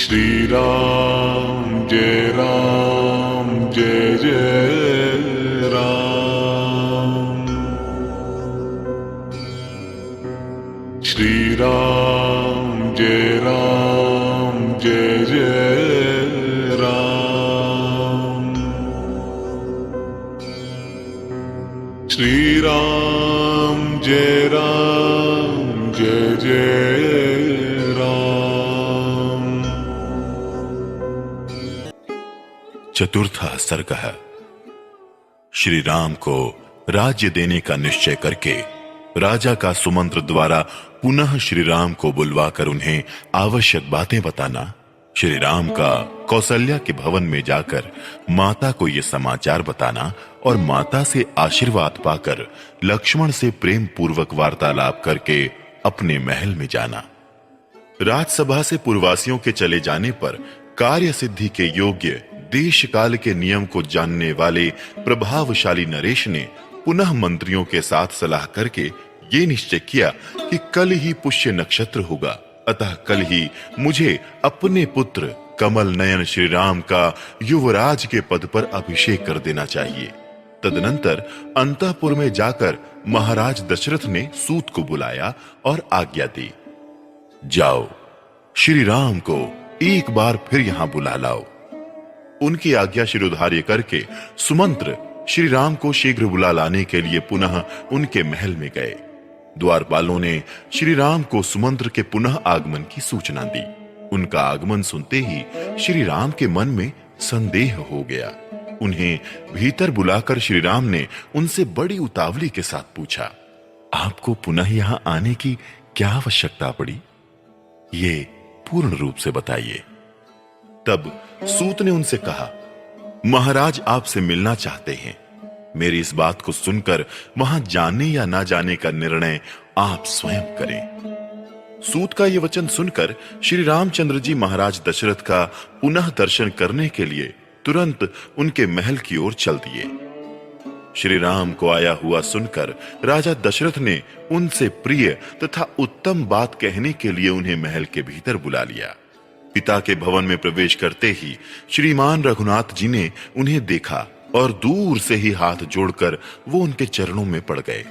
श्री राम जय राम जय जय राम। श्री राम जय राम जय जय राम। श्री राम जय राम जय जय राम। चतुर्थ सर्ग। श्री राम को राज्य देने का निश्चय करके राजा का सुमंत्र द्वारा पुनः श्री राम को बुलवाकर उन्हें आवश्यक बातें बताना, श्री राम का कौशल्या के भवन में जाकर माता को यह समाचार बताना और माता से आशीर्वाद पाकर लक्ष्मण से प्रेम पूर्वक वार्तालाप करके अपने महल में जाना। राजसभा से पूर्ववासियों के चले जाने पर कार्य सिद्धि के योग्य देश काल के नियम को जानने वाले प्रभावशाली नरेश ने पुनः मंत्रियों के साथ सलाह करके ये निश्चय किया कि कल ही पुष्य नक्षत्र होगा, अतः कल ही मुझे अपने पुत्र कमल नयन श्री राम का युवराज के पद पर अभिषेक कर देना चाहिए। तदनंतर अंतःपुर में जाकर महाराज दशरथ ने सूत को बुलाया और आज्ञा दी, जाओ श्री राम को एक बार फिर यहां बुला लाओ। उनकी आज्ञा शिरोधार्य करके सुमंत्र श्री राम को शीघ्र बुला लाने के लिए पुनः उनके महल में गए। द्वारपालों ने श्री राम को सुमंत्र के पुनः आगमन की सूचना दी। उनका आगमन सुनते ही श्री राम के मन में संदेह हो गया। उन्हें भीतर बुलाकर श्री राम ने उनसे बड़ी उतावली के साथ पूछा, आपको पुनः यहां आने की क्या आवश्यकता पड़ी? ये पूर्ण रूप से बताइए। तब सूत ने उनसे कहा, महाराज आपसे मिलना चाहते हैं। मेरी इस बात को सुनकर वहां जाने या ना जाने का निर्णय आप स्वयं करें। सूत का यह वचन सुनकर श्री रामचंद्र जी महाराज दशरथ का पुनः दर्शन करने के लिए तुरंत उनके महल की ओर चल दिए। श्री राम को आया हुआ सुनकर राजा दशरथ ने उनसे प्रिय तथा उत्तम बात कहने के लिए उन्हें महल के भीतर बुला लिया। पिता के भवन में प्रवेश करते ही श्रीमान रघुनाथ जी ने उन्हें देखा और दूर से ही हाथ जोड़कर वो उनके चरणों में पड़ गए।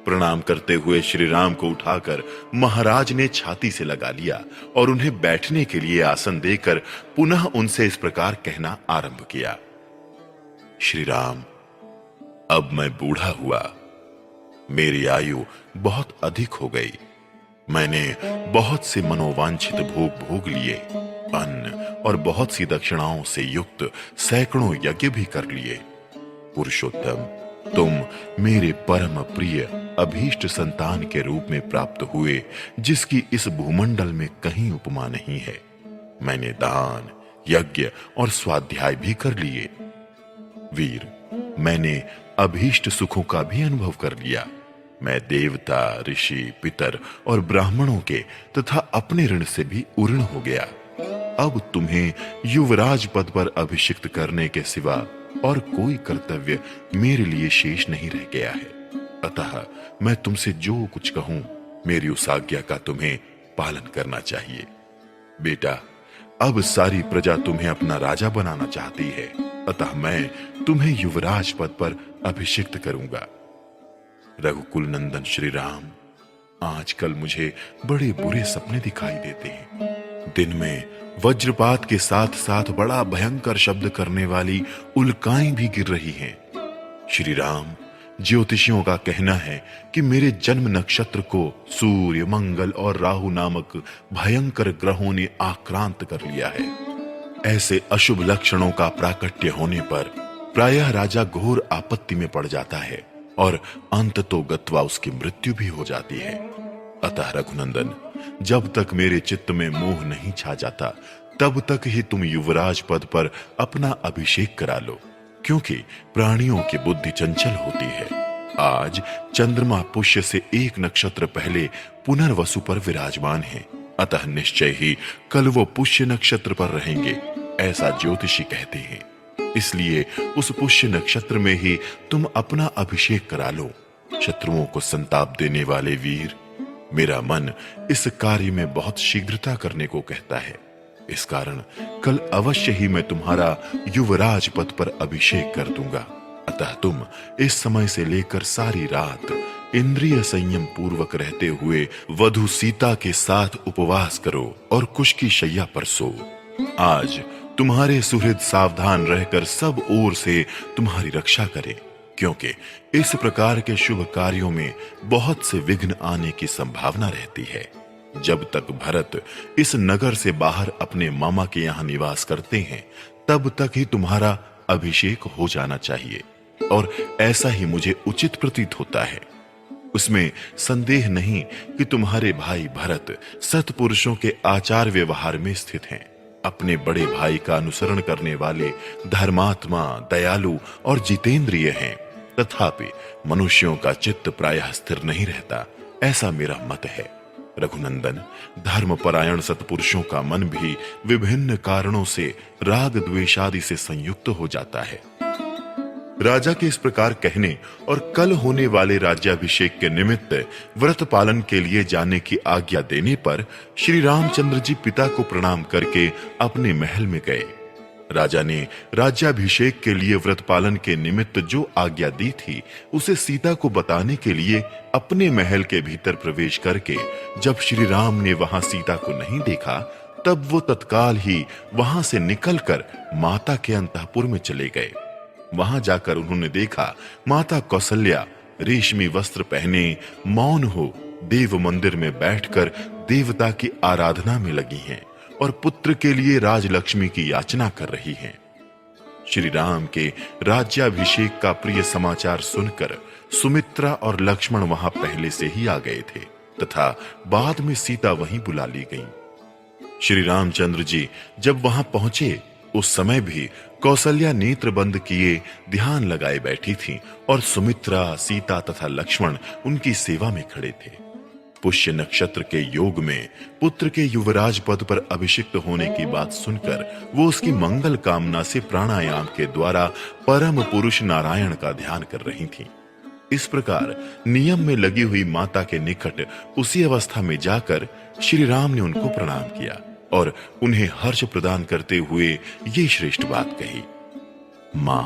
प्रणाम करते हुए श्री राम को उठाकर महाराज ने छाती से लगा लिया और उन्हें बैठने के लिए आसन देकर पुनः उनसे इस प्रकार कहना आरंभ किया, श्री राम, अब मैं बूढ़ा हुआ, मेरी आयु बहुत अधिक हो गई। मैंने बहुत से मनोवांछित भोग भोग लिए, अन्न और बहुत सी दक्षिणाओं से युक्त सैकड़ों यज्ञ भी कर लिए। पुरुषोत्तम, तुम मेरे परम प्रिय अभीष्ट संतान के रूप में प्राप्त हुए, जिसकी इस भूमंडल में कहीं उपमा नहीं है। मैंने दान, यज्ञ और स्वाध्याय भी कर लिए। वीर, मैंने अभीष्ट सुखों का भी अनुभव कर लिया। मैं देवता, ऋषि, पितर और ब्राह्मणों के तथा अपने ऋण से भी उऋण हो गया। अब तुम्हें युवराज पद पर अभिषिक्त करने के सिवा और कोई कर्तव्य मेरे लिए शेष नहीं रह गया है। अतः मैं तुमसे जो कुछ कहूं, मेरी उस आज्ञा का तुम्हें पालन करना चाहिए। बेटा, अब सारी प्रजा तुम्हें अपना राजा बनाना चाहती है, अतः मैं तुम्हें युवराज पद पर अभिषिक्त करूंगा। रघुकुल नंदन श्री राम, आजकल मुझे बड़े बुरे सपने दिखाई देते हैं। दिन में वज्रपात के साथ साथ बड़ा भयंकर शब्द करने वाली उल्काएं भी गिर रही हैं। श्री राम, ज्योतिषियों का कहना है कि मेरे जन्म नक्षत्र को सूर्य, मंगल और राहु नामक भयंकर ग्रहों ने आक्रांत कर लिया है। ऐसे अशुभ लक्षणों का प्राकट्य होने पर प्रायः राजा घोर आपत्ति में पड़ जाता है और अंततो गत्वा उसकी मृत्यु भी हो जाती है। अतः रघुनंदन, जब तक मेरे चित्त में मोह नहीं छा जाता, तब तक ही तुम युवराज पद पर अपना अभिषेक करा लो, क्योंकि प्राणियों की बुद्धि चंचल होती है। आज चंद्रमा पुष्य से एक नक्षत्र पहले पुनर्वसु पर विराजमान है, अतः निश्चय ही कल वो पुष्य नक्षत्र पर रहेंगे, ऐसा ज्योतिषी कहते हैं। इसलिए उस पुष्य नक्षत्र में ही तुम अपना अभिषेक करा लो। शत्रुओं को संताप देने वाले वीर, मेरा मन इस कार्य में बहुत शीघ्रता करने को कहता है। इस कारण कल अवश्य ही मैं तुम्हारा युवराज पद पर अभिषेक कर दूंगा। अतः तुम इस समय से लेकर सारी रात इंद्रिय संयम पूर्वक रहते हुए वधू सीता के साथ उपवास करो और कुश की शैया पर सो। आज तुम्हारे सुहृद सावधान रहकर सब ओर से तुम्हारी रक्षा करें, क्योंकि इस प्रकार के शुभ कार्यों में बहुत से विघ्न आने की संभावना रहती है। जब तक भरत इस नगर से बाहर अपने मामा के यहाँ निवास करते हैं, तब तक ही तुम्हारा अभिषेक हो जाना चाहिए, और ऐसा ही मुझे उचित प्रतीत होता है। उसमें संदेह नहीं कि तुम्हारे भाई भरत सत्पुरुषों के आचार व्यवहार में स्थित हैं। अपने बड़े भाई का अनुसरण करने वाले धर्मात्मा, दयालु और जितेंद्रिय हैं। तथापि मनुष्यों का चित्त प्रायः स्थिर नहीं रहता, ऐसा मेरा मत है। रघुनंदन, धर्मपरायण सत्पुरुषों का मन भी विभिन्न कारणों से राग द्वेषादि से संयुक्त हो जाता है। राजा के इस प्रकार कहने और कल होने वाले राज्याभिषेक के निमित्त व्रत पालन के लिए जाने की आज्ञा देने पर श्री रामचंद्र जी पिता को प्रणाम करके अपने महल में गए। राजा ने राज्याभिषेक के लिए व्रत पालन के निमित्त जो आज्ञा दी थी, उसे सीता को बताने के लिए अपने महल के भीतर प्रवेश करके जब श्री राम ने वहां सीता को नहीं देखा, तब वो तत्काल ही वहां से निकलकर माता के अंतःपुर में चले गए। वहां जाकर उन्होंने देखा माता कौसल्या रेशमी वस्त्र पहने मौन हो देव मंदिर में बैठकर देवता की आराधना में लगी हैं और पुत्र के लिए राजलक्ष्मी की याचना कर रही हैं। श्री राम के राज्याभिषेक का प्रिय समाचार सुनकर सुमित्रा और लक्ष्मण वहां पहले से ही आ गए थे तथा बाद में सीता वहीं बुला ली गई। श्री रामचंद्र जी जब वहां पहुंचे, उस समय भी कौसल्या नेत्र बंद किए ध्यान लगाए बैठी थी और सुमित्रा, सीता तथा लक्ष्मण उनकी सेवा में खड़े थे। पुष्य नक्षत्र के योग में पुत्र के युवराज पद पर अभिषिक्त होने की बात सुनकर वो उसकी मंगल कामना से प्राणायाम के द्वारा परम पुरुष नारायण का ध्यान कर रही थी। इस प्रकार नियम में लगी हुई माता के निकट उसी अवस्था में जाकर श्री राम ने उनको प्रणाम किया और उन्हें हर्ष प्रदान करते हुए ये श्रेष्ठ बात कही। मां,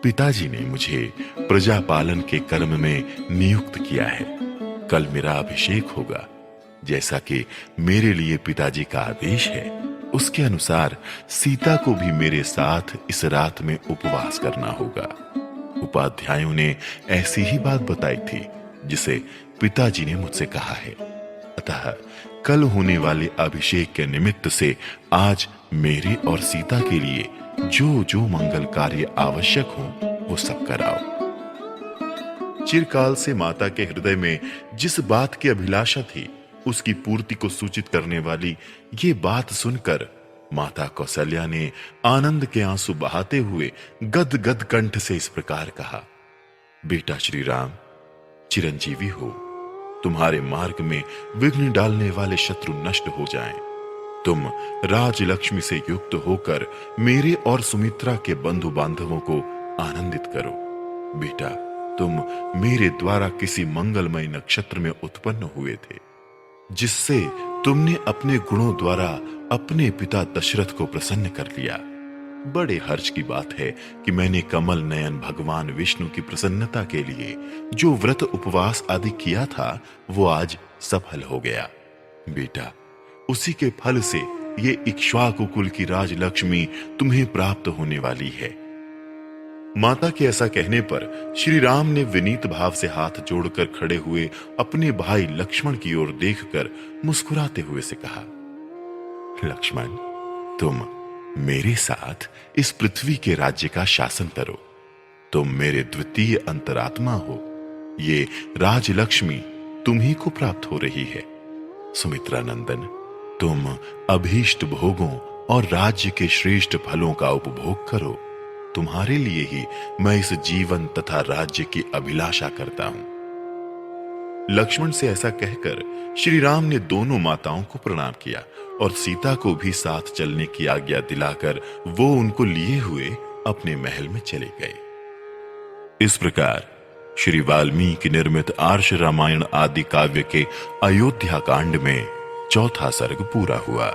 पिताजी ने मुझे प्रजा पालन के कर्म में नियुक्त किया है। कल मेरा अभिषेक होगा। जैसा कि मेरे लिए पिताजी का आदेश है, उसके अनुसार सीता को भी मेरे साथ इस रात में उपवास करना होगा। उपाध्यायों ने ऐसी ही बात बताई थी जिसे पिताजी ने मुझसे कहा है। अतः कल होने वाले अभिषेक के निमित्त से आज मेरे और सीता के लिए जो जो मंगल कार्य आवश्यक हो, वो सब कराओ। चिरकाल से माता के हृदय में जिस बात की अभिलाषा थी, उसकी पूर्ति को सूचित करने वाली ये बात सुनकर माता कौसल्या ने आनंद के आंसू बहाते हुए गदगद कंठ से इस प्रकार कहा, बेटा श्री राम, चिरंजीवी हो। तुम्हारे मार्ग में विघ्न डालने वाले शत्रु नष्ट हो जाएं। तुम राजलक्ष्मी से युक्त होकर मेरे और सुमित्रा के बंधु बांधवों को आनंदित करो। बेटा, तुम मेरे द्वारा किसी मंगलमय नक्षत्र में उत्पन्न हुए थे, जिससे तुमने अपने गुणों द्वारा अपने पिता दशरथ को प्रसन्न कर लिया। बड़े हर्ष की बात है कि मैंने कमल नयन भगवान विष्णु की प्रसन्नता के लिए जो व्रत उपवास आदि किया था, वो आज सफल हो गया। बेटा, उसी के फल से ये इक्ष्वाकु कुल की राजलक्ष्मी तुम्हें प्राप्त होने वाली है। माता के ऐसा कहने पर श्री राम ने विनीत भाव से हाथ जोड़कर खड़े हुए अपने भाई लक्ष्मण की ओर देखकर मुस्कुराते हुए से कहा, लक्ष्मण, तुम मेरे साथ इस पृथ्वी के राज्य का शासन करो। तुम मेरे द्वितीय अंतरात्मा हो। ये राजलक्ष्मी तुम्ही को प्राप्त हो रही है। सुमित्रा नंदन, तुम अभीष्ट भोगों और राज्य के श्रेष्ठ फलों का उपभोग करो। तुम्हारे लिए ही मैं इस जीवन तथा राज्य की अभिलाषा करता हूं। लक्ष्मण से ऐसा कहकर श्री राम ने दोनों माताओं को प्रणाम किया और सीता को भी साथ चलने की आज्ञा दिलाकर वो उनको लिए हुए अपने महल में चले गए। इस प्रकार श्री वाल्मीकि निर्मित आर्ष रामायण आदि काव्य के अयोध्या कांड में चौथा सर्ग पूरा हुआ।